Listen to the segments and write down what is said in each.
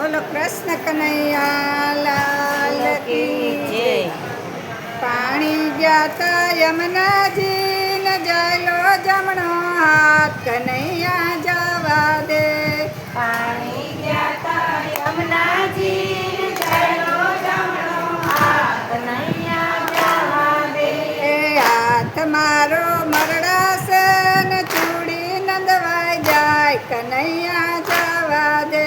બોલો કૃષ્ણ કનૈયા લાલ કી જય. પાણી ગયા તા યમુનાજી ને જાયલો જમણો હાથ કનૈયા જવા દે. પાણી ગયા તા યમુનાજી ને જાયલો જમણો હાથ કનૈયા જવા દે. એ હાથ મારો મરડાશે ને ચૂડી નંદવાઈ જાય કનૈયા જવા દે.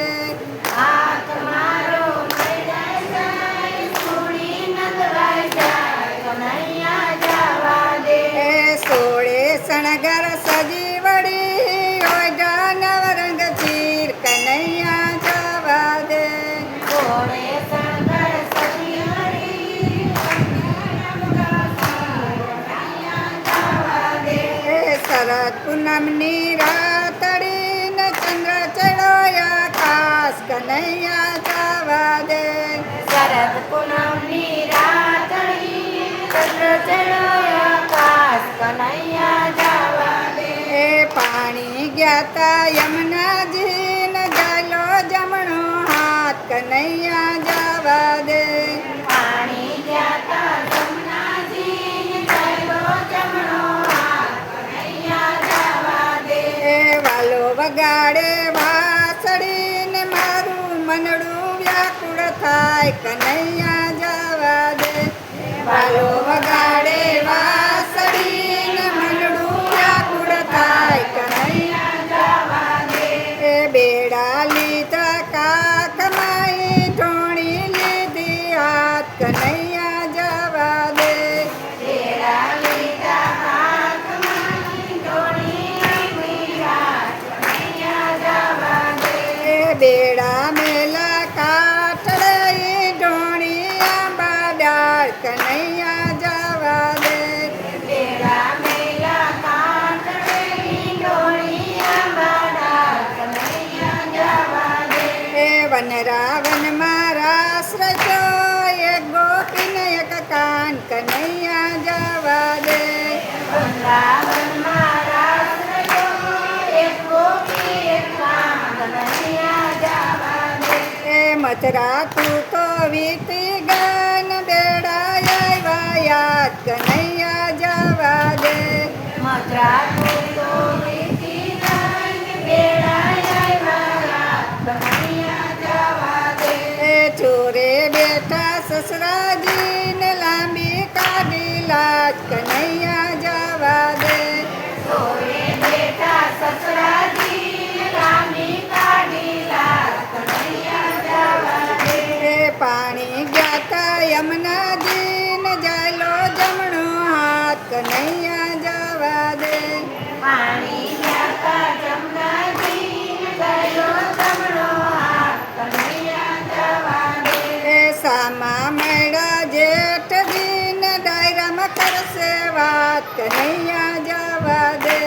હાથ મારો મરડાઈ જાય, ચૂડી નંદવાઈ જાય, કનૈયા જવા દે. એ સોળે શણગર સજી વળી ઓઢા નવરંગ ચીર કનૈયા જવા દે. ઘોડે શણગર સજી વળી કનૈયા જવા દે. એ શરદ પૂનમની રાતડી ને ચંદ્ર ચડ્યો આકાશ કનૈયા જવા દે. શરદ પૂનમની રાતડી ચંદ્ર ચડ્યો આકાશ કનૈયા જવા દે. એ પાણી ગયા તા યમુનાજી ને જાયલો જમણો હાથ કનૈયા જવા દે. પાણી ગયા તા જમનાજી ને જાયલો જમણો હાથ કનૈયા જવા દે. એ વાલો વગાડે વાસળી ને મારું મનડું વ્યાકુળ થાય કનૈયા જવા દે. વાલો વગાડે વાસળી ને મનડું વ્યાકુળ થાય કનૈયા જવા દે. એ બેડા લીધા કાક માઈ ઢોણી લીધી હાથ કનૈયા જવા દે. તેરા લીધા હાથમાં ડોળી લીધી હાથ કનૈયા જવા દે. એ બેડા મેલા કાઠડે ઢોણી આંબા ડાળ કનૈયા જવા દે. તેરા મેલા કાંઠળેલી ડોળી આંબાડા કનૈયા જવા દે. એ વનરાવન મારા શ્રજો એક ગોપીને એક કાન કનૈયા જવા દે. વૃંદાવન મારા શ્રજો એક ગોપી એક કાન કનૈયા જવા દે. એ મથરા તું તો વીતી ગન બેડા આવ્યા યાદ કનૈયા જવા દે. મથરા તું તો વીતી ગઈ, બેડા આવ્યા કનૈયા જવા દે. એ ચોરે બેઠા સસરાજી ને લાંબી કાઢી લાજ કનૈયા જવા દે. સોરે બેટા સસરાજી લાંબી કાઢી લાજ કનૈયા જવા દે. એ પાણી ગયા તા યમુનાજી ને જાયલો જમણો હાથ કનૈયા જવા દે. પાણી ગયા તા જમનાજી ગયો જમણો હાથ કનૈયા જવા દે. એ સામા મેળા જેઠજી ને ડાયરામાં કરશે વાત કનૈયા જવા દે.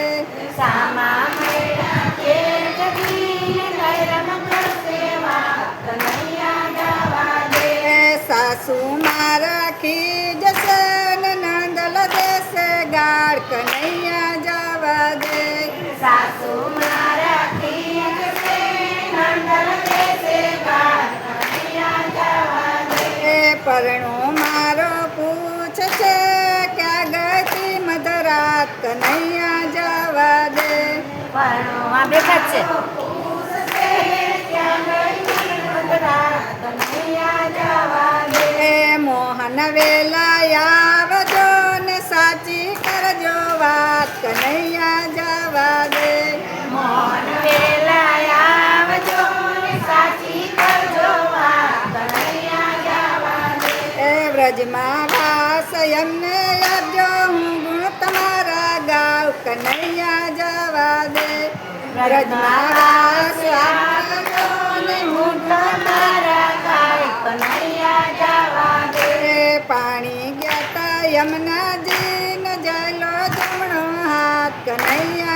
સામા મેળા જેઠજી ગૈરમ કરશે વાત કનૈયા જવા દે. એ સાસુ મારા ખીજશે ને નંદલ દેશે ગાળ કનૈયા જવા દે. સાસુ મારા ખીજશે, નંદલ દેશે ગાળ કનૈયા જવા દે. એ પરણો મારો પૂછશે ક્યાં ગઈ મધરાત કનૈયા જવા દે. પરણવા બેઠા જ છે. ત્યાં ગઈ મધરાત કનૈયા જવા દે. એ મોહન વેલા આવજો ને સાચી કરજો વાત કનૈયા જવા દે. મોહન વેલા આવજો ને સાચી કરજો વાત કનૈયા જવા દે. એ વ્રજમાં વાસ એમને આપજો હું ગુણ તમારા ગાવ કનૈયા જવા દે. વ્રજમાં વાસ આપજો ને હું તમારા ગાય કનૈયા જવા દે. એ પાણી ગયા તા યમુનાજી ને જાયલો જમણો હાથ કનૈયા